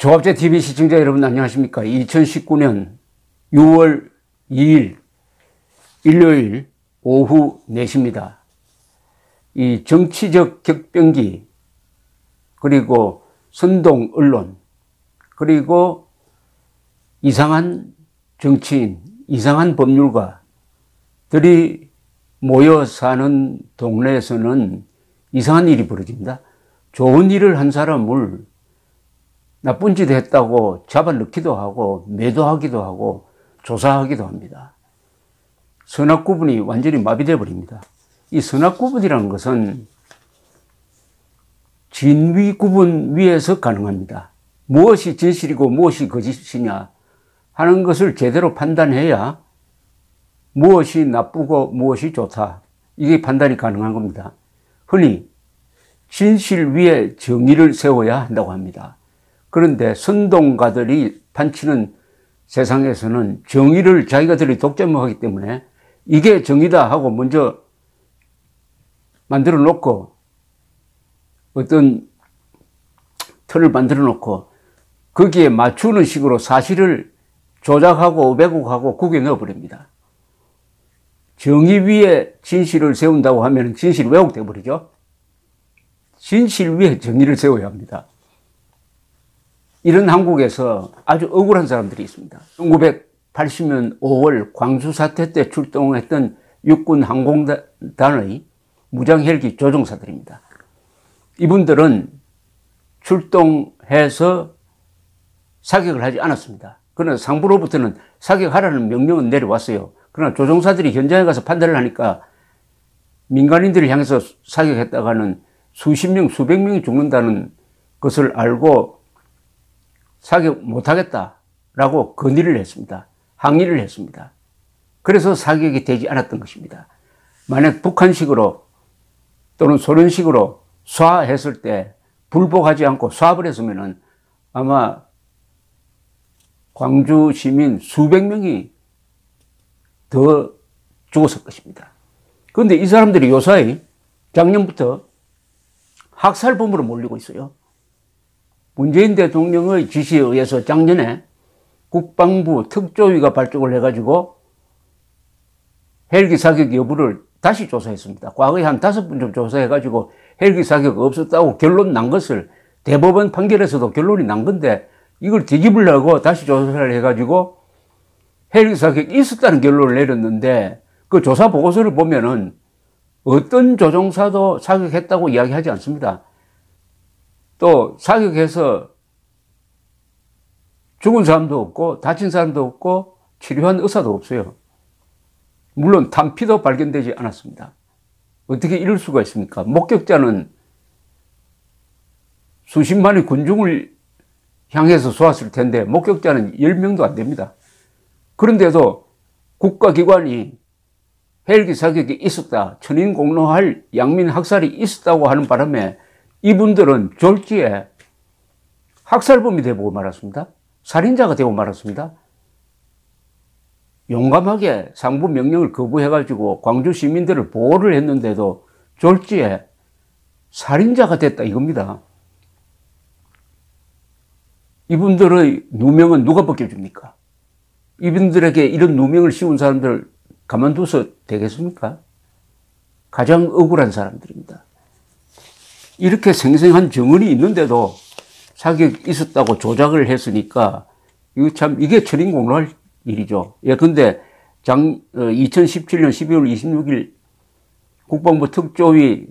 조합제TV 시청자 여러분 안녕하십니까. 2019년 6월 2일 일요일 오후 4시입니다. 이 정치적 격변기, 그리고 선동 언론, 그리고 이상한 정치인, 이상한 법률가들이 모여 사는 동네에서는 이상한 일이 벌어집니다. 좋은 일을 한 사람을 나쁜 짓 했다고 잡아넣기도 하고 매도하기도 하고 조사하기도 합니다. 선악구분이 완전히 마비되어 버립니다. 이 선악구분이라는 것은 진위구분 위에서 가능합니다. 무엇이 진실이고 무엇이 거짓이냐 하는 것을 제대로 판단해야 무엇이 나쁘고 무엇이 좋다, 이게 판단이 가능한 겁니다. 흔히 진실 위에 정의를 세워야 한다고 합니다. 그런데 선동가들이 판치는 세상에서는 정의를 자기가들이 독점하기 때문에 이게 정의다 하고 먼저 만들어 놓고, 어떤 틀을 만들어 놓고 거기에 맞추는 식으로 사실을 조작하고 왜곡하고 구겨 넣어 버립니다. 정의 위에 진실을 세운다고 하면 진실이 왜곡되어 버리죠. 진실 위에 정의를 세워야 합니다. 이런 한국에서 아주 억울한 사람들이 있습니다. 1980년 5월 광주 사태 때 출동했던 육군 항공단의 무장 헬기 조종사들입니다. 이분들은 출동해서 사격을 하지 않았습니다. 그러나 상부로부터는 사격하라는 명령은 내려왔어요. 그러나 조종사들이 현장에 가서 판단을 하니까 민간인들을 향해서 사격했다가는 수십 명, 수백 명이 죽는다는 것을 알고 사격 못하겠다라고 건의를 했습니다. 항의를 했습니다. 그래서 사격이 되지 않았던 것입니다. 만약 북한식으로 또는 소련식으로 쏴했을 때 불복하지 않고 쏴버렸으면 아마 광주 시민 수백 명이 더 죽었을 것입니다. 그런데 이 사람들이 요사이 작년부터 학살범으로 몰리고 있어요. 문재인 대통령의 지시에 의해서 작년에 국방부 특조위가 발족을 해가지고 헬기 사격 여부를 다시 조사했습니다. 과거에 한 5번 좀 조사해가지고 헬기 사격 없었다고 결론 난 것을, 대법원 판결에서도 결론이 난 건데 이걸 뒤집으려고 다시 조사를 해가지고 헬기 사격이 있었다는 결론을 내렸는데, 그 조사 보고서를 보면은 어떤 조종사도 사격했다고 이야기하지 않습니다. 또 사격해서 죽은 사람도 없고 다친 사람도 없고 치료한 의사도 없어요. 물론 탄피도 발견되지 않았습니다. 어떻게 이럴 수가 있습니까? 목격자는 수십만의 군중을 향해서 쏘았을 텐데 목격자는 10명도 안 됩니다. 그런데도 국가기관이 헬기 사격이 있었다, 천인공노할 양민 학살이 있었다고 하는 바람에 이분들은 졸지에 학살범이 되고 말았습니다. 살인자가 되고 말았습니다. 용감하게 상부 명령을 거부해가지고 광주 시민들을 보호를 했는데도 졸지에 살인자가 됐다 이겁니다. 이분들의 누명은 누가 벗겨줍니까? 이분들에게 이런 누명을 씌운 사람들 가만둬서 되겠습니까? 가장 억울한 사람들입니다. 이렇게 생생한 정언이 있는데도 사격이 있었다고 조작을 했으니까 이게 천인공노할 일이죠. 예, 근데 2017년 12월 26일 국방부 특조위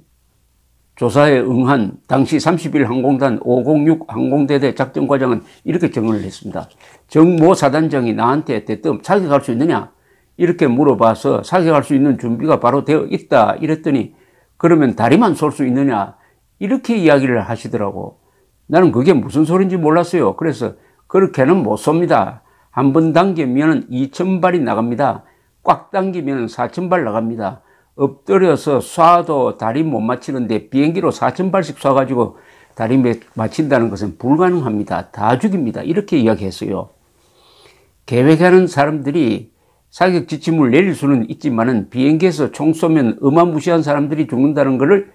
조사에 응한 당시 31 항공단 506 항공대대 작전과장은 이렇게 정언을 했습니다. 정모 사단장이 나한테 대뜸 사격할 수 있느냐 이렇게 물어봐서 사격할 수 있는 준비가 바로 되어 있다 이랬더니, 그러면 다리만 쏠 수 있느냐 이렇게 이야기를 하시더라고. 나는 그게 무슨 소린지 몰랐어요. 그래서 그렇게는 못 쏩니다. 한 번 당기면 2,000발이 나갑니다. 꽉 당기면 4,000발 나갑니다. 엎드려서 쏴도 다리 못 맞히는데 비행기로 4,000발씩 쏴가지고 다리 맞힌다는 것은 불가능합니다. 다 죽입니다. 이렇게 이야기했어요. 계획하는 사람들이 사격 지침을 내릴 수는 있지만은 비행기에서 총 쏘면 어마무시한 사람들이 죽는다는 것을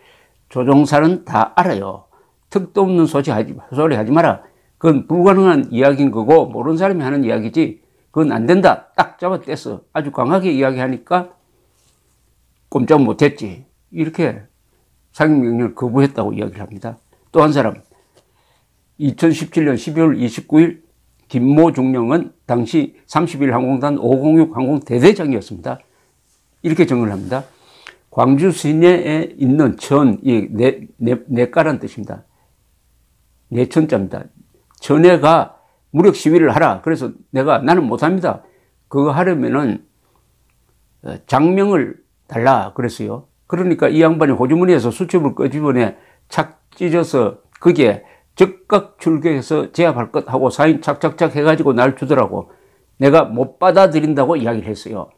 조종사는 다 알아요. 턱도 없는 소리 하지 마라. 그건 불가능한 이야기인 거고 모르는 사람이 하는 이야기지 그건 안 된다. 딱 잡아떼서 아주 강하게 이야기하니까 꼼짝 못했지. 이렇게 상임명령을 거부했다고 이야기를 합니다. 또 한 사람 2017년 12월 29일 김모 중령은 당시 31 항공단 506 항공 대대장이었습니다. 이렇게 정을 합니다. 광주 시내에 있는 천, 내가란 뜻입니다. 내천자입니다. 전해가 무력 시위를 하라. 그래서 나는 못합니다. 그거 하려면은 장명을 달라. 그랬어요. 그러니까 이 양반이 호주머니에서 수첩을 끄집어내 착 찢어서 거기에 즉각 출격해서 제압할 것 하고 사인 착착착 해가지고 날 주더라고. 내가 못 받아들인다고 이야기를 했어요.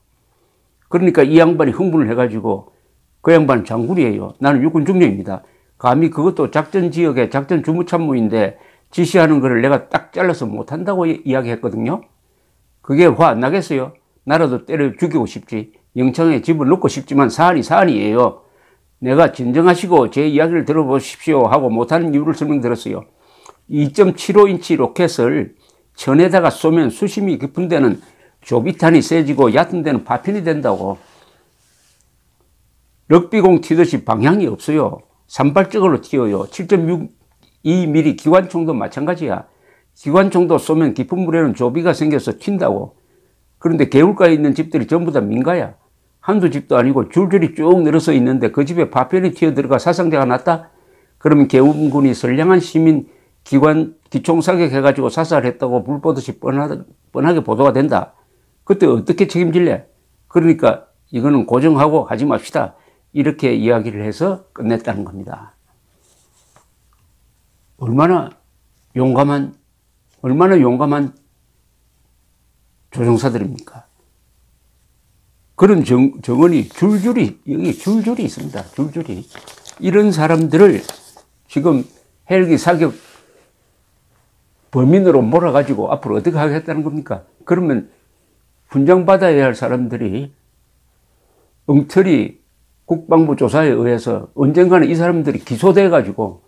그러니까 이 양반이 흥분을 해가지고 그 양반은 장군이에요. 나는 육군 중령입니다. 감히 그것도 작전 지역의 작전 주무참모인데 지시하는 거를 내가 딱 잘라서 못한다고 이야기했거든요. 그게 화 안 나겠어요? 나라도 때려 죽이고 싶지. 영창에 집을 넣고 싶지만 사안이 사안이에요. 내가 진정하시고 제 이야기를 들어보십시오 하고 못하는 이유를 설명드렸어요. 2.75인치 로켓을 천에다가 쏘면 수심이 깊은 데는 조비탄이 세지고 얕은 데는 파편이 된다고. 럭비공 튀듯이 방향이 없어요. 산발적으로 튀어요. 7.62mm 기관총도 마찬가지야. 기관총도 쏘면 깊은 물에는 조비가 생겨서 튄다고. 그런데 개울가에 있는 집들이 전부 다 민가야. 한두 집도 아니고 줄줄이 쭉 늘어서 있는데 그 집에 파편이 튀어들어가 사상자가 났다? 그러면 개운군이 선량한 시민 기총 사격해가지고 사살했다고 불보듯이 뻔하게 보도가 된다. 그때 어떻게 책임질래? 그러니까 이거는 고정하고 하지 맙시다. 이렇게 이야기를 해서 끝냈다는 겁니다. 얼마나 용감한 조종사들입니까? 그런 정언이 여기 줄줄이 있습니다. 줄줄이. 이런 사람들을 지금 헬기 사격 범인으로 몰아가지고 앞으로 어떻게 하겠다는 겁니까? 그러면 훈장받아야 할 사람들이 엉터리 국방부 조사에 의해서 언젠가는 이 사람들이 기소돼가지고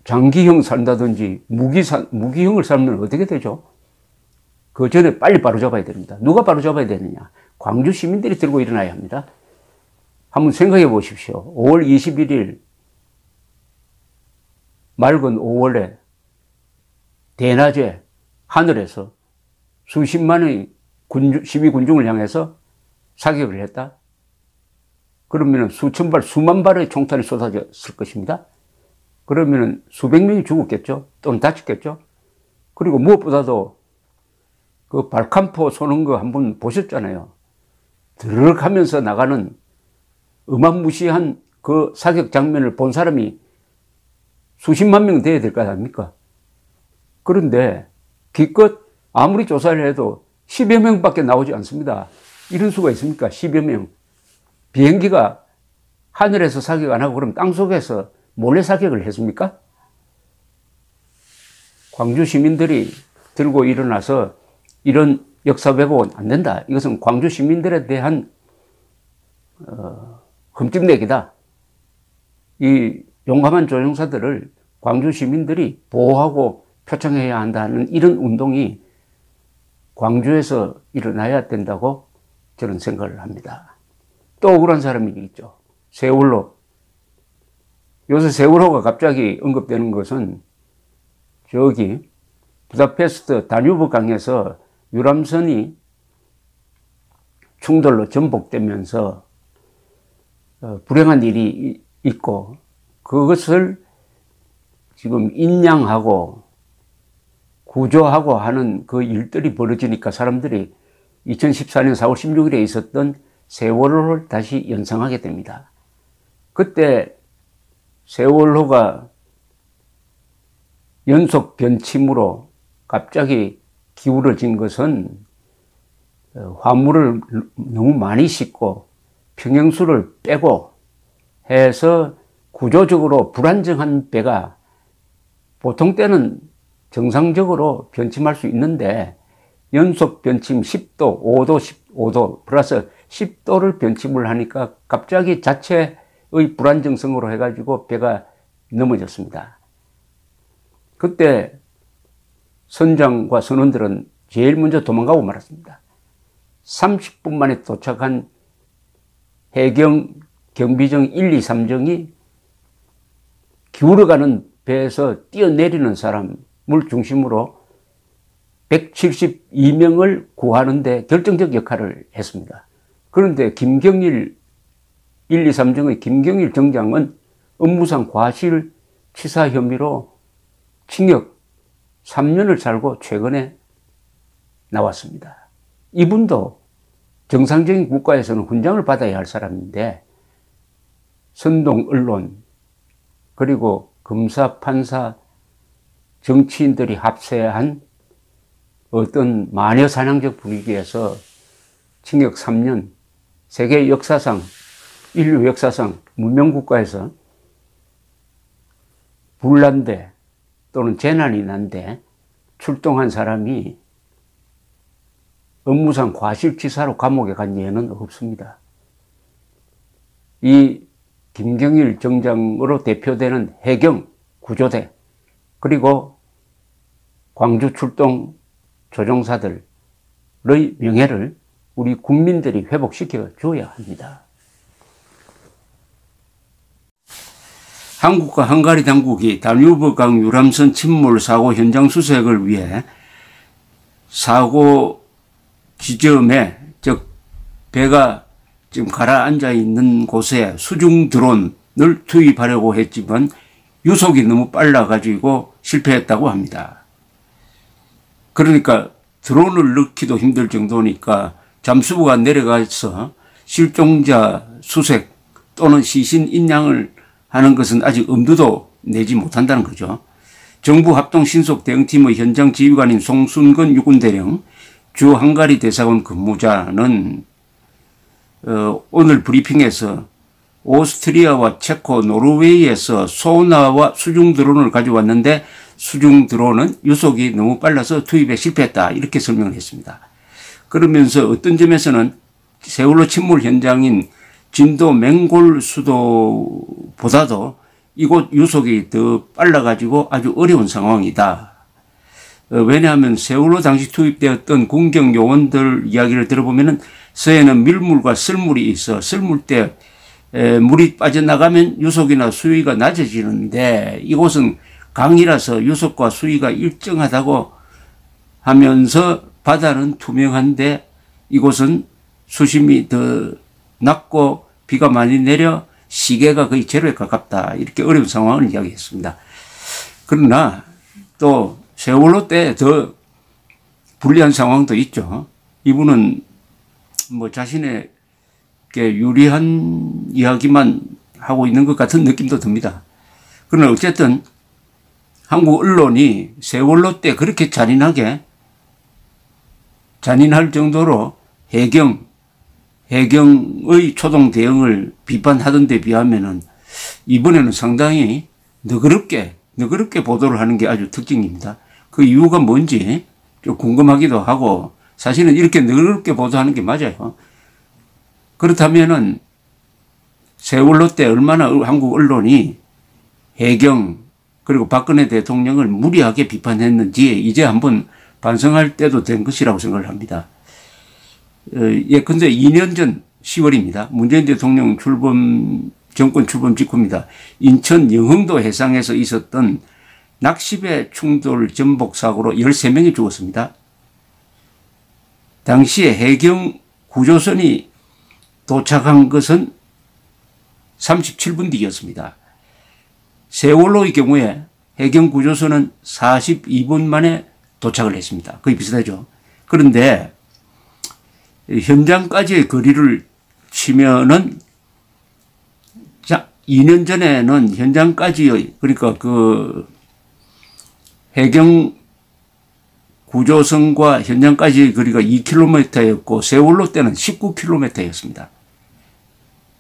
장기형 산다든지 무기형을 살면 어떻게 되죠? 그 전에 빨리 바로잡아야 됩니다. 누가 바로잡아야 되느냐? 광주 시민들이 들고 일어나야 합니다. 한번 생각해 보십시오. 5월 21일 맑은 5월에 대낮에 하늘에서 수십만의 시위 군중을 향해서 사격을 했다? 그러면 수천 발, 수만 발의 총탄이 쏟아졌을 것입니다. 그러면 수백 명이 죽었겠죠? 또는 다쳤겠죠? 그리고 무엇보다도 그 발칸포 쏘는 거 한번 보셨잖아요. 드르륵 하면서 나가는 어마무시한 그 사격 장면을 본 사람이 수십만 명 돼야 될 거 아닙니까? 그런데 기껏 아무리 조사를 해도 10여 명밖에 나오지 않습니다. 이런 수가 있습니까? 10여 명. 비행기가 하늘에서 사격 안 하고 그럼 땅속에서 몰래 사격을 했습니까? 광주 시민들이 들고 일어나서 이런 역사 왜곡은 안 된다. 이것은 광주 시민들에 대한 흠집내기다. 이 용감한 조종사들을 광주 시민들이 보호하고 표창해야 한다는 이런 운동이 광주에서 일어나야 된다고 저는 생각을 합니다. 또 억울한 사람이 있죠. 세월호. 요새 세월호가 갑자기 언급되는 것은 저기 부다페스트 다뉴브 강에서 유람선이 충돌로 전복되면서 불행한 일이 있고 그것을 지금 인양하고 구조하고 하는 그 일들이 벌어지니까 사람들이 2014년 4월 16일에 있었던 세월호를 다시 연상하게 됩니다. 그때 세월호가 연속 변침으로 갑자기 기울어진 것은 화물을 너무 많이 싣고 평형수를 빼고 해서 구조적으로 불안정한 배가 보통 때는 정상적으로 변침할 수 있는데 연속 변침 10도, 5도, 15도 플러스 10도를 변침을 하니까 갑자기 자체의 불안정성으로 해가지고 배가 넘어졌습니다. 그때 선장과 선원들은 제일 먼저 도망가고 말았습니다. 30분 만에 도착한 해경 경비정 1, 2, 3정이 기울어가는 배에서 뛰어내리는 사람을 중심으로 172명을 구하는 데 결정적 역할을 했습니다. 그런데 김경일 1, 2, 3정의 김경일 정장은 업무상 과실치사 혐의로 징역 3년을 살고 최근에 나왔습니다. 이분도 정상적인 국가에서는 훈장을 받아야 할 사람인데 선동 언론 그리고 검사, 판사, 정치인들이 합세한 어떤 마녀사냥적 분위기에서 징역 3년, 세계 역사상, 인류 역사상 문명국가에서 분란대 또는 재난이 난데 출동한 사람이 업무상 과실치사로 감옥에 간 예는 없습니다. 이 김경일 정장으로 대표되는 해경 구조대 그리고 광주 출동 조종사들의 명예를 우리 국민들이 회복시켜 줘야 합니다. 한국과 헝가리 당국이 다뉴브강 유람선 침몰 사고 현장 수색을 위해 사고 지점에, 즉 배가 지금 가라앉아 있는 곳에 수중 드론을 투입하려고 했지만 유속이 너무 빨라가지고 실패했다고 합니다. 그러니까 드론을 넣기도 힘들 정도니까 잠수부가 내려가서 실종자 수색 또는 시신 인양을 하는 것은 아직 엄두도 내지 못한다는 거죠. 정부 합동 신속 대응팀의 현장 지휘관인 송순건 육군대령, 주 헝가리 대사관 근무자는 오늘 브리핑에서 오스트리아와 체코, 노르웨이에서 소나와 수중 드론을 가져왔는데 수중 드론은 유속이 너무 빨라서 투입에 실패했다 이렇게 설명을 했습니다. 그러면서 어떤 점에서는 세월호 침몰 현장인 진도 맹골 수도보다도 이곳 유속이 더 빨라가지고 아주 어려운 상황이다. 왜냐하면 세월호 당시 투입되었던 군경 요원들 이야기를 들어보면은 서해는 밀물과 썰물이 있어 썰물 때 물이 빠져나가면 유속이나 수위가 낮아지는데 이곳은 강이라서 유속과 수위가 일정하다고 하면서 바다는 투명한데 이곳은 수심이 더 낮고 비가 많이 내려 시계가 거의 제로에 가깝다. 이렇게 어려운 상황을 이야기했습니다. 그러나 또 세월호 때 더 불리한 상황도 있죠. 이분은 뭐 자신에게 유리한 이야기만 하고 있는 것 같은 느낌도 듭니다. 그러나 어쨌든 한국 언론이 세월호 때 그렇게 잔인할 정도로 해경의 초동 대응을 비판하던 데 비하면은 이번에는 상당히 너그럽게 보도를 하는 게 아주 특징입니다. 그 이유가 뭔지 좀 궁금하기도 하고 사실은 이렇게 너그럽게 보도하는 게 맞아요. 그렇다면은 세월호 때 얼마나 한국 언론이 해경 그리고 박근혜 대통령을 무리하게 비판했는지 이제 한번 반성할 때도 된 것이라고 생각을 합니다. 예컨대 2년 전 10월입니다. 문재인 대통령 정권 출범 직후입니다. 인천 영흥도 해상에서 있었던 낚시배 충돌 전복 사고로 13명이 죽었습니다. 당시에 해경 구조선이 도착한 것은 37분 뒤였습니다. 세월호의 경우에 해경 구조선은 42분 만에 도착을 했습니다. 거의 비슷하죠. 그런데 현장까지의 거리를 치면은 2년 전에는 현장까지의 그러니까 그 해경 구조선과 현장까지의 거리가 2km였고 세월호 때는 19km였습니다.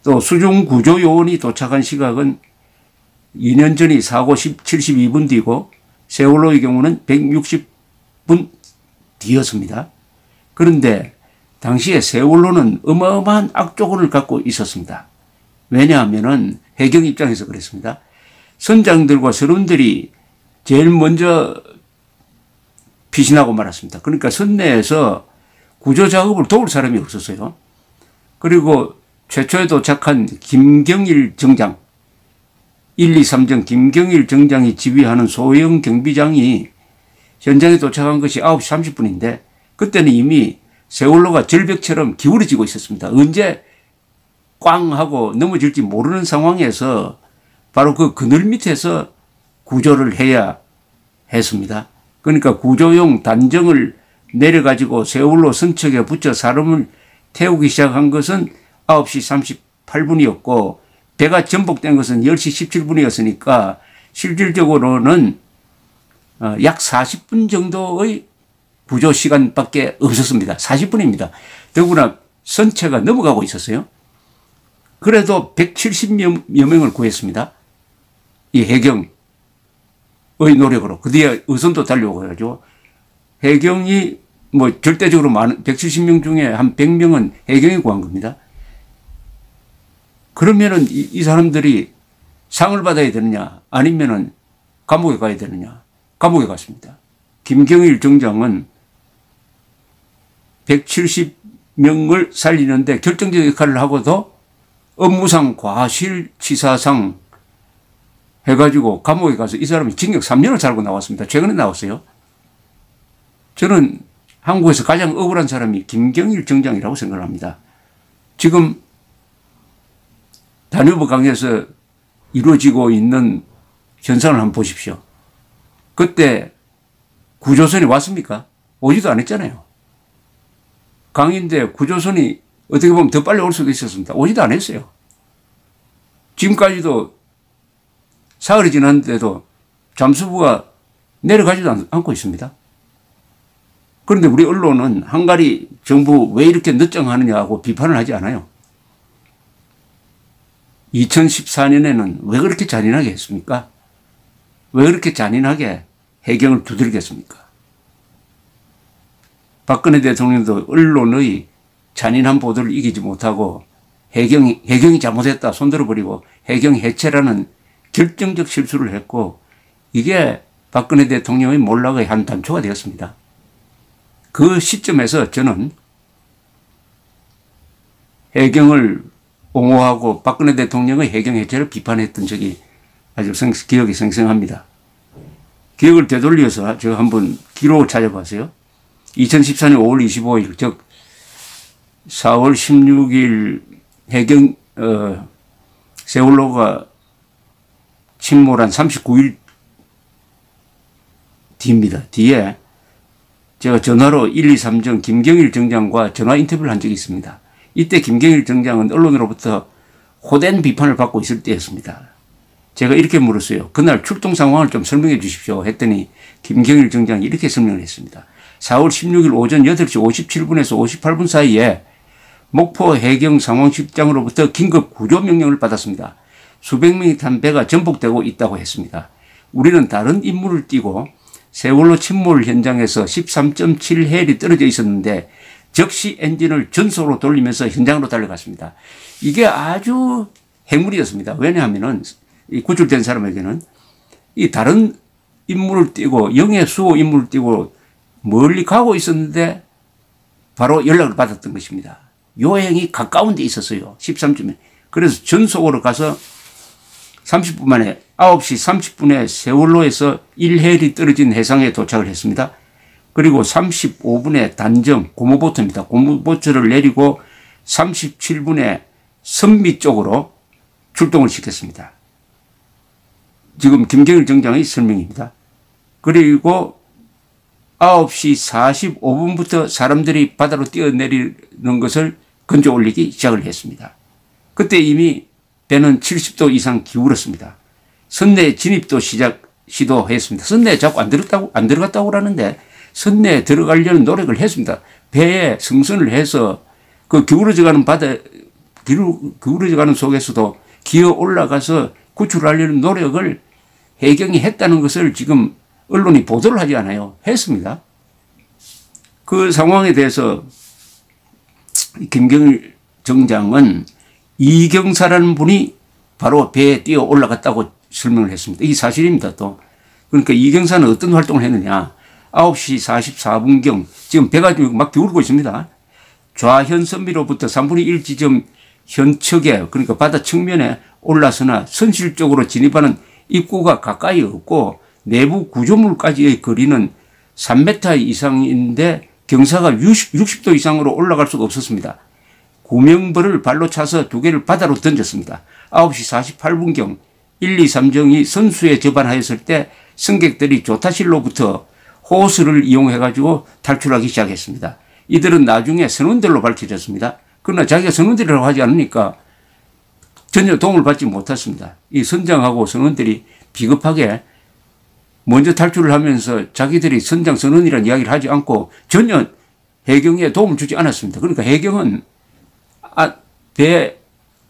또 수중 구조 요원이 도착한 시각은 2년 전이 사고 72분 뒤고 세월호의 경우는 160분 뒤였습니다. 그런데 당시에 세월호는 어마어마한 악조건을 갖고 있었습니다. 왜냐하면은 해경 입장에서 그랬습니다. 선장들과 선원들이 제일 먼저 피신하고 말았습니다. 그러니까 선내에서 구조 작업을 도울 사람이 없었어요. 그리고 최초에 도착한 김경일 정장, 1, 2, 3정 김경일 정장이 지휘하는 소형 경비장이 현장에 도착한 것이 9시 30분인데 그때는 이미 세월호가 절벽처럼 기울어지고 있었습니다. 언제 꽝 하고 넘어질지 모르는 상황에서 바로 그 그늘 밑에서 구조를 해야 했습니다. 그러니까 구조용 단정을 내려가지고 세월호 선척에 붙여 사람을 태우기 시작한 것은 9시 38분이었고 배가 전복된 것은 10시 17분이었으니까 실질적으로는 약 40분 정도의 구조 시간밖에 없었습니다. 40분입니다. 더구나 선체가 넘어가고 있었어요. 그래도 170여 명을 구했습니다. 이 해경의 노력으로. 그 뒤에 의선도 달려오고 해가지고 해경이 뭐 절대적으로 많은 170명 중에 한 100명은 해경이 구한 겁니다. 그러면은 이 사람들이 상을 받아야 되느냐 아니면은 감옥에 가야 되느냐. 감옥에 갔습니다. 김경일 정장은 170명을 살리는데 결정적 역할을 하고도 업무상 과실치사상 해가지고 감옥에 가서 이 사람이 징역 3년을 살고 나왔습니다. 최근에 나왔어요. 저는 한국에서 가장 억울한 사람이 김경일 정장이라고 생각을 합니다. 지금 다뉴브 강에서 이루어지고 있는 현상을 한번 보십시오. 그때 구조선이 왔습니까? 오지도 않았잖아요. 강인데 구조선이 어떻게 보면 더 빨리 올 수도 있었습니다. 오지도 않았어요. 지금까지도 사흘이 지났는데도 잠수부가 내려가지도 않고 있습니다. 그런데 우리 언론은 헝가리 정부 왜 이렇게 늦장하느냐고 비판을 하지 않아요. 2014년에는 왜 그렇게 잔인하게 했습니까? 왜 그렇게 잔인하게 해경을 두들겼습니까? 박근혜 대통령도 언론의 잔인한 보도를 이기지 못하고 해경이 잘못했다 손들어버리고 해경 해체라는 결정적 실수를 했고 이게 박근혜 대통령의 몰락의 한 단초가 되었습니다. 그 시점에서 저는 해경을 옹호하고 박근혜 대통령의 해경 해체를 비판했던 적이 아주 기억이 생생합니다. 기억을 되돌려서 제가 한번 기록을 찾아봤어요. 2014년 5월 25일, 즉 4월 16일 해경 세월호가 침몰한 39일 뒤입니다. 뒤에 제가 전화로 1, 2, 3정 김경일 정장과 전화 인터뷰를 한 적이 있습니다. 이때 김경일 정장은 언론으로부터 호된 비판을 받고 있을 때였습니다. 제가 이렇게 물었어요. 그날 출동 상황을 좀 설명해 주십시오 했더니 김경일 정장이 이렇게 설명을 했습니다. 4월 16일 오전 8시 57분에서 58분 사이에 목포 해경 상황실장으로부터 긴급 구조 명령을 받았습니다. 수백 명이 탄 배가 전복되고 있다고 했습니다. 우리는 다른 임무를 띠고 세월호 침몰 현장에서 13.7헬이 떨어져 있었는데 즉시 엔진을 전속으로 돌리면서 현장으로 달려갔습니다. 이게 아주 행물이었습니다. 왜냐하면은 이 구출된 사람에게는 이 다른 임무를 띠고 영해 수호 임무를 띠고 멀리 가고 있었는데 바로 연락을 받았던 것입니다. 요행이 가까운 데 있었어요. 13쯤에. 그래서 전속으로 가서 30분 만에 9시 30분에 세월호에서 1헬이 떨어진 해상에 도착을 했습니다. 그리고 35분에 단정 고무보트입니다. 고무보트를 내리고 37분에 선미 쪽으로 출동을 시켰습니다. 지금 김경일 정장의 설명입니다. 그리고 9시 45분부터 사람들이 바다로 뛰어내리는 것을 건져 올리기 시작을 했습니다. 그때 이미 배는 70도 이상 기울었습니다. 선내 진입도 시도했습니다. 선내에 자꾸 안 들어갔다고 그러는데 선내에 들어가려는 노력을 했습니다. 배에 승선을 해서 그 기울어져가는 기울어져가는 속에서도 기어 올라가서 구출하려는 노력을 해경이 했다는 것을 지금 언론이 보도를 하지 않아요. 했습니다. 그 상황에 대해서 김경일 정장은 이경사라는 분이 바로 배에 뛰어 올라갔다고 설명을 했습니다. 이게 사실입니다. 또 그러니까 이경사는 어떤 활동을 했느냐. 9시 44분경 지금 배가 막 기울고 있습니다. 좌현 선미로부터 3분의 1 지점 현측에 그러니까 바다 측면에 올라서나 선실 쪽으로 진입하는 입구가 가까이 없고 내부 구조물까지의 거리는 3m 이상인데 경사가 60도 이상으로 올라갈 수가 없었습니다. 구명벌을 발로 차서 두 개를 바다로 던졌습니다. 9시 48분경 1, 2, 3정이 선수에 접안하였을 때 승객들이 조타실로부터 호스를 이용해가지고 탈출하기 시작했습니다. 이들은 나중에 선원들로 밝혀졌습니다. 그러나 자기가 선원들이라고 하지 않으니까 전혀 도움을 받지 못했습니다. 이 선장하고 선원들이 비겁하게 먼저 탈출을 하면서 자기들이 선장 선원이라는 이야기를 하지 않고 전혀 해경에 도움을 주지 않았습니다. 그러니까 해경은 배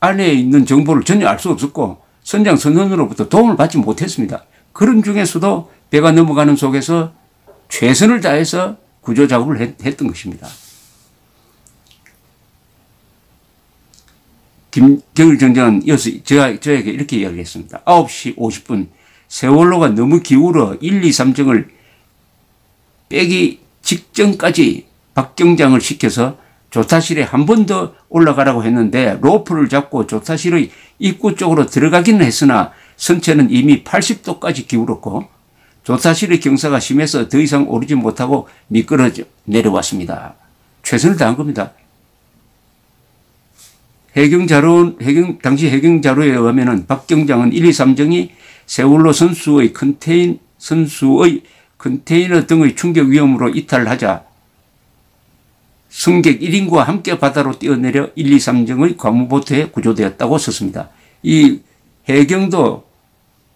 안에 있는 정보를 전혀 알 수 없었고 선장 선원으로부터 도움을 받지 못했습니다. 그런 중에서도 배가 넘어가는 속에서 최선을 다해서 구조 작업을 했던 것입니다. 김경일 정장은 이어서 저에게 이렇게 이야기했습니다. 9시 50분 세월호가 너무 기울어 1, 2, 3정을 빼기 직전까지 박경장을 시켜서 조타실에 한 번 더 올라가라고 했는데 로프를 잡고 조타실의 입구 쪽으로 들어가기는 했으나 선체는 이미 80도까지 기울었고 조타실의 경사가 심해서 더 이상 오르지 못하고 미끄러져 내려왔습니다. 최선을 다한 겁니다. 당시 해경 자료에 의하면 박경장은 1, 2, 3정이 세월호 선수의 컨테이너 등의 충격 위험으로 이탈하자 승객 1인과 함께 바다로 뛰어내려 1, 2, 3정의 관무보트에 구조되었다고 썼습니다. 이 해경도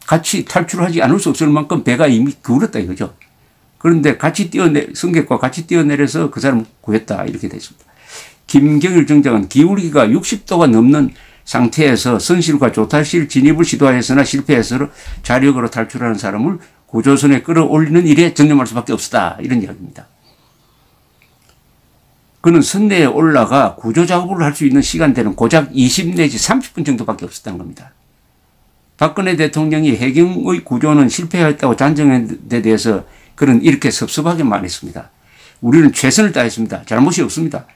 같이 탈출하지 않을 수 없을 만큼 배가 이미 기울었다 이거죠. 그런데 승객과 같이 뛰어내려서 그 사람을 구했다 이렇게 되어 있습니다. 김경일 정장은 기울기가 60도가 넘는 상태에서 선실과 조타실 진입을 시도하였으나 실패해서 자력으로 탈출하는 사람을 구조선에 끌어올리는 일에 전념할 수밖에 없었다 이런 이야기입니다. 그는 선내에 올라가 구조 작업을 할 수 있는 시간대는 고작 20 내지 30분 정도밖에 없었다는 겁니다. 박근혜 대통령이 해경의 구조는 실패했다고 잔정한 데 대해서 그는 이렇게 섭섭하게 말했습니다. 우리는 최선을 다했습니다. 잘못이 없습니다.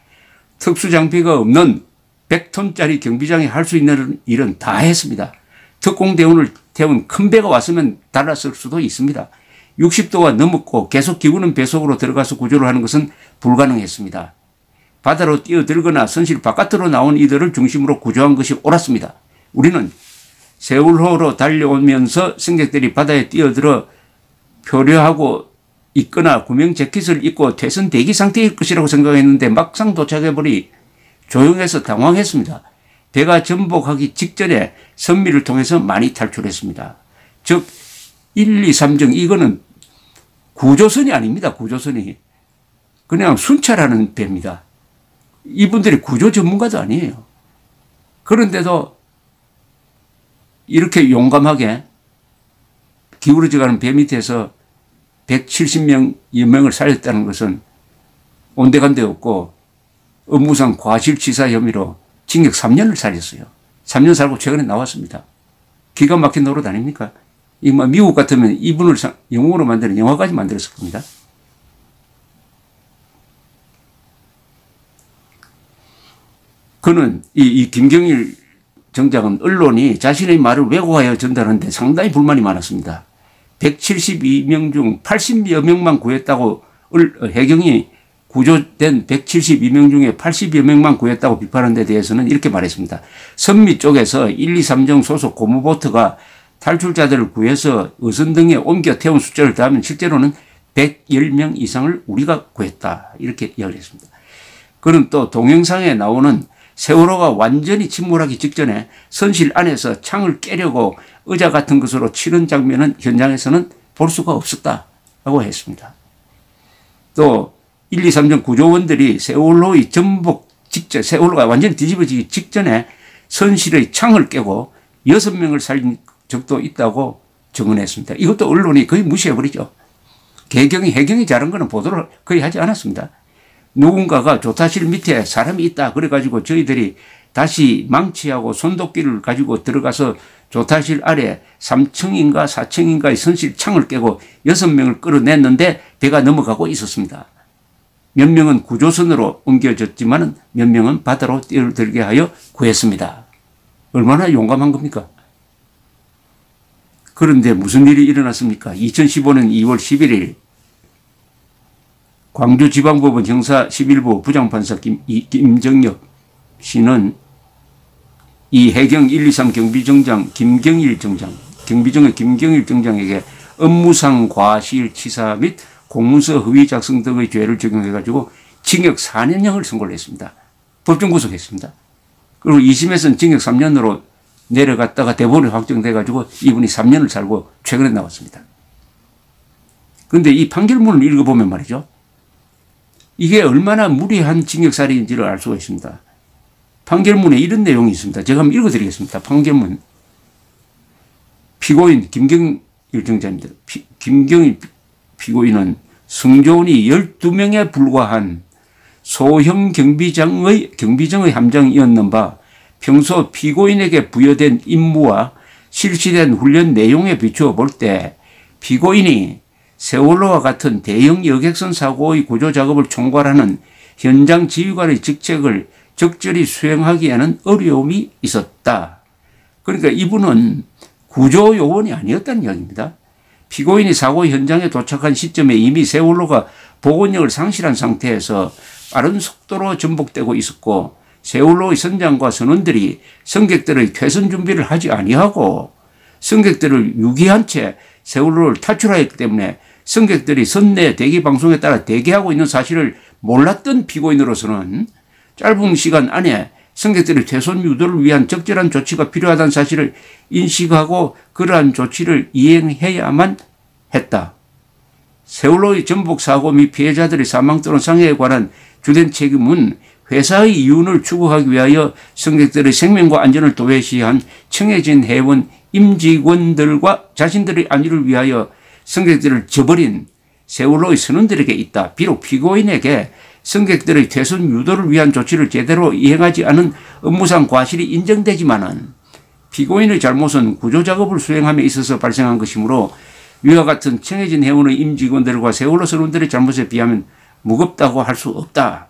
특수장비가 없는 100톤짜리 경비장이 할 수 있는 일은 다 했습니다. 특공대원을 태운 큰 배가 왔으면 달랐을 수도 있습니다. 60도가 넘었고 계속 기우는 배 속으로 들어가서 구조를 하는 것은 불가능했습니다. 바다로 뛰어들거나 선실 바깥으로 나온 이들을 중심으로 구조한 것이 옳았습니다. 우리는 세월호로 달려오면서 승객들이 바다에 뛰어들어 표류하고 있거나 구명 재킷을 입고 퇴선 대기 상태일 것이라고 생각했는데 막상 도착해보니 조용해서 당황했습니다. 배가 전복하기 직전에 선미를 통해서 많이 탈출했습니다. 즉 1, 2, 3정 이거는 구조선이 아닙니다. 구조선이. 그냥 순찰하는 배입니다. 이분들이 구조 전문가도 아니에요. 그런데도 이렇게 용감하게 기울어져가는 배 밑에서 170여 명을 살렸다는 것은 온데간데 없고 업무상 과실치사 혐의로 징역 3년을 살렸어요. 3년 살고 최근에 나왔습니다. 기가 막힌 노릇 아닙니까? 미국 같으면 이분을 영웅으로 만드는 영화까지 만들었을 겁니다. 그는 이 김경일 정장은 언론이 자신의 말을 왜곡하여 전달하는데 상당히 불만이 많았습니다. 172명 중 80여 명만 구했다고 해경이 구조된 172명 중에 80여 명만 구했다고 비판하는 데 대해서는 이렇게 말했습니다. 선미 쪽에서 1, 2, 3정 소속 고무보트가 탈출자들을 구해서 어선 등에 옮겨 태운 숫자를 더하면 실제로는 110명 이상을 우리가 구했다. 이렇게 이야기를 했습니다. 그는 또 동영상에 나오는 세월호가 완전히 침몰하기 직전에 선실 안에서 창을 깨려고 의자 같은 것으로 치는 장면은 현장에서는 볼 수가 없었다고 했습니다. 또 1, 2, 3정 구조원들이 세월호의 전복 직전, 세월호가 완전히 뒤집어지기 직전에 선실의 창을 깨고 6명을 살린 적도 있다고 증언했습니다. 이것도 언론이 거의 무시해버리죠. 해경이 잘한 거는 보도를 거의 하지 않았습니다. 누군가가 조타실 밑에 사람이 있다 그래가지고 저희들이 다시 망치하고 손도끼를 가지고 들어가서 조타실 아래 3층인가 4층인가의 선실 창을 깨고 6명을 끌어냈는데 배가 넘어가고 있었습니다. 몇 명은 구조선으로 옮겨졌지만 몇 명은 바다로 뛰어들게 하여 구했습니다. 얼마나 용감한 겁니까? 그런데 무슨 일이 일어났습니까? 2015년 2월 11일 광주지방법원 형사 11부 부장판사 김정엽 씨는 이 해경 123 경비정장 김경일 정장, 경비정의 김경일 정장에게 업무상 과실치사 및 공문서 허위 작성 등의 죄를 적용해가지고 징역 4년형을 선고를 했습니다. 법정 구속했습니다. 그리고 2심에서는 징역 3년으로 내려갔다가 대법원이 확정돼가지고 이분이 3년을 살고 최근에 나왔습니다. 그런데 이 판결문을 읽어보면 말이죠. 이게 얼마나 무리한 징역살인인지를 알 수가 있습니다. 판결문에 이런 내용이 있습니다. 제가 한번 읽어드리겠습니다. 판결문. 피고인 김경일 정자입니다. 김경일 피고인은 승조원이 12명에 불과한 소형 경비정의 함장이었는 바 평소 피고인에게 부여된 임무와 실시된 훈련 내용에 비추어 볼 때 피고인이 세월호와 같은 대형 여객선 사고의 구조 작업을 총괄하는 현장 지휘관의 직책을 적절히 수행하기에는 어려움이 있었다. 그러니까 이분은 구조 요원이 아니었다는 이야기입니다. 피고인이 사고 현장에 도착한 시점에 이미 세월호가 복원력을 상실한 상태에서 빠른 속도로 전복되고 있었고 세월호의 선장과 선원들이 승객들의 퇴선 준비를 하지 아니하고 승객들을 유기한 채 세월호를 탈출하였기 때문에 승객들이 선내 대기 방송에 따라 대기하고 있는 사실을 몰랐던 피고인으로서는 짧은 시간 안에 승객들의 퇴선 유도를 위한 적절한 조치가 필요하다는 사실을 인식하고 그러한 조치를 이행해야만 했다. 세월호의 전복 사고 및 피해자들의 사망 또는 상해에 관한 주된 책임은 회사의 이윤을 추구하기 위하여 승객들의 생명과 안전을 도외시한 청해진 해운 임직원들과 자신들의 안위를 위하여 승객들을 저버린 세월호의 선원들에게 있다. 비록 피고인에게 승객들의 퇴선 유도를 위한 조치를 제대로 이행하지 않은 업무상 과실이 인정되지만은 피고인의 잘못은 구조작업을 수행함에 있어서 발생한 것이므로 위와 같은 청해진 해운의 임직원들과 세월호 선원들의 잘못에 비하면 무겁다고 할 수 없다.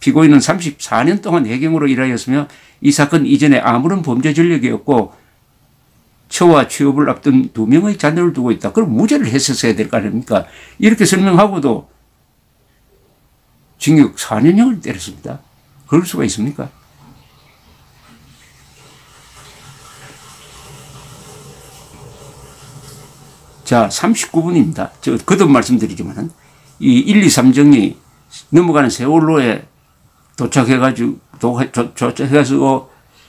피고인은 34년 동안 해경으로 일하였으며 이 사건 이전에 아무런 범죄 전력이 없고 처와 취업을 앞둔 2명의 자녀를 두고 있다. 그럼 무죄를 했었어야 될 거 아닙니까? 이렇게 설명하고도 징역 4년형을 때렸습니다. 그럴 수가 있습니까? 자, 39분입니다. 저 거듭 말씀드리지만 이 1, 2, 3정이 넘어가는 세월호에 도착해가지고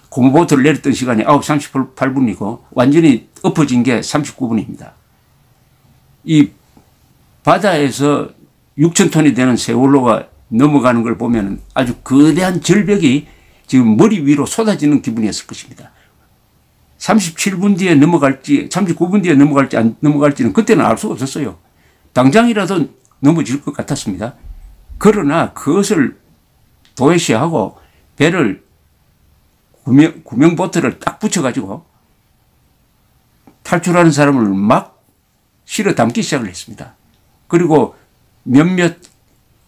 고무보트를 내렸던 시간이 9시 38분이고 완전히 엎어진 게 39분입니다. 이 바다에서 6,000톤이 되는 세월호가 넘어가는 걸 보면 아주 거대한 절벽이 지금 머리 위로 쏟아지는 기분이었을 것입니다. 37분 뒤에 넘어갈지 39분 뒤에 넘어갈지 안 넘어갈지는 그때는 알 수가 없었어요. 당장이라도 넘어질 것 같았습니다. 그러나 그것을 도외시하고 배를 구명보트를 딱 붙여가지고 탈출하는 사람을 막 실어 담기 시작을 했습니다. 그리고 몇몇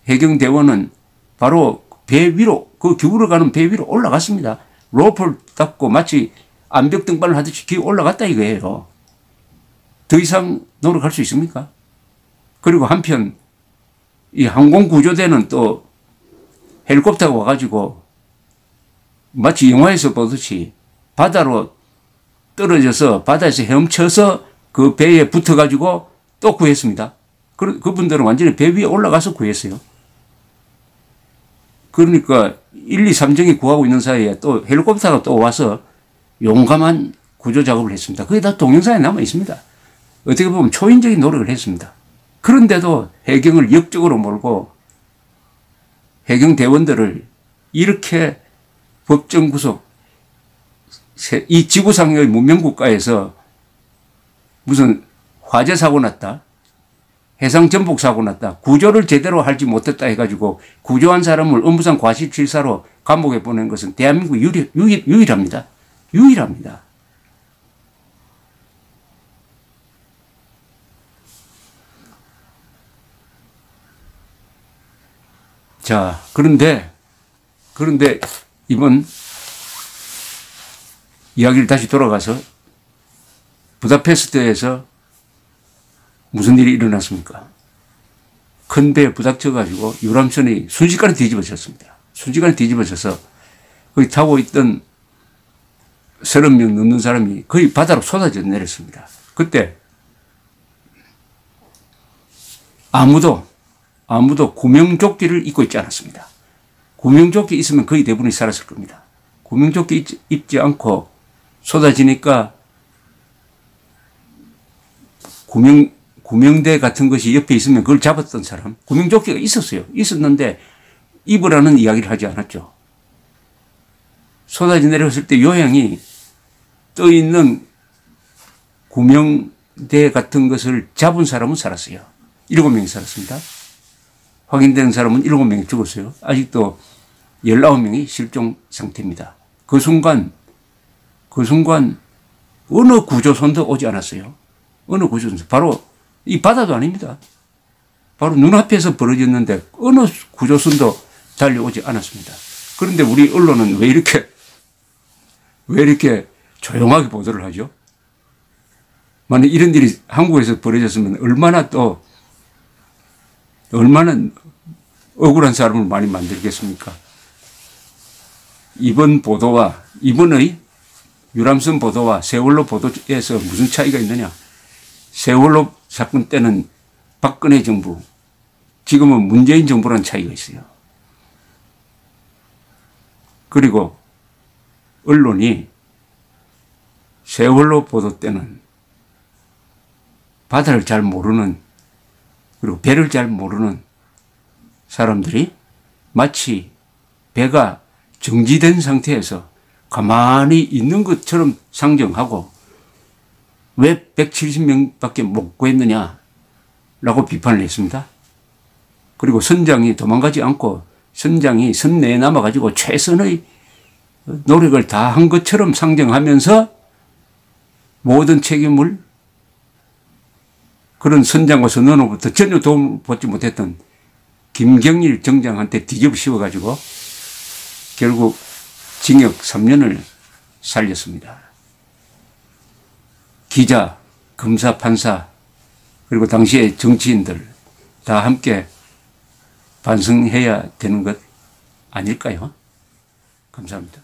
해경대원은 바로 배 위로, 그 기울어가는 배 위로 올라갔습니다. 로프를 닦고 마치 암벽 등반을 하듯이 기어 올라갔다 이거예요. 더 이상 노력할 수 있습니까? 그리고 한편 이 항공구조대는 또 헬리콥터가 와가지고 마치 영화에서 보듯이 바다로 떨어져서 바다에서 헤엄쳐서 그 배에 붙어가지고 또 구했습니다. 그분들은 완전히 배 위에 올라가서 구했어요. 그러니까 1, 2, 3정이 구하고 있는 사이에 또 헬리콥터가 또 와서 용감한 구조 작업을 했습니다. 그게 다 동영상에 남아 있습니다. 어떻게 보면 초인적인 노력을 했습니다. 그런데도 해경을 역적으로 몰고 해경대원들을 이렇게 법정 구속, 이 지구상의 문명국가에서 무슨 화재 사고 났다, 해상 전복 사고 났다, 구조를 제대로 하지 못했다 해가지고 구조한 사람을 업무상 과실치사로 감옥에 보낸 것은 대한민국 유일합니다. 유일합니다. 자, 그런데 이번 이야기를 다시 돌아가서 부다페스트에서 무슨 일이 일어났습니까? 큰 배에 부닥쳐가지고 유람선이 순식간에 뒤집어졌습니다. 순식간에 뒤집어져서 거기 타고 있던 30명 넘는 사람이 거의 바다로 쏟아져 내렸습니다. 그때 아무도 구명조끼를 입고 있지 않았습니다. 구명조끼 있으면 거의 대부분이 살았을 겁니다. 구명조끼 입지 않고 쏟아지니까 구명대 같은 것이 옆에 있으면 그걸 잡았던 사람, 구명조끼가 있었어요. 있었는데 입으라는 이야기를 하지 않았죠. 쏟아져 내렸을 때 요양이 떠있는 구명대 같은 것을 잡은 사람은 살았어요. 7명이 살았습니다. 확인된 사람은 7명이 죽었어요. 아직도 19명이 실종 상태입니다. 그 순간 어느 구조선도 오지 않았어요. 어느 구조선도. 바로 이 바다도 아닙니다. 바로 눈앞에서 벌어졌는데 어느 구조선도 달려오지 않았습니다. 그런데 우리 언론은 왜 이렇게 조용하게 보도를 하죠? 만약 이런 일이 한국에서 벌어졌으면 얼마나 억울한 사람을 많이 만들겠습니까? 이번 보도와 이번의 유람선 보도와 세월호 보도에서 무슨 차이가 있느냐? 세월호 사건 때는 박근혜 정부, 지금은 문재인 정부라는 차이가 있어요. 그리고 언론이 세월호 보도 때는 바다를 잘 모르는, 그리고 배를 잘 모르는 사람들이 마치 배가 정지된 상태에서 가만히 있는 것처럼 상정하고 왜 170명밖에 못 구했느냐라고 비판을 했습니다. 그리고 선장이 도망가지 않고 선장이 선 내에 남아가지고 최선의 노력을 다 한 것처럼 상정하면서 모든 책임을 그런 선장과 선원으로부터 전혀 도움을 받지 못했던 김경일 정장한테 뒤집어 씌워가지고 결국 징역 3년을 살렸습니다. 기자, 검사, 판사, 그리고 당시의 정치인들 다 함께 반성해야 되는 것 아닐까요? 감사합니다.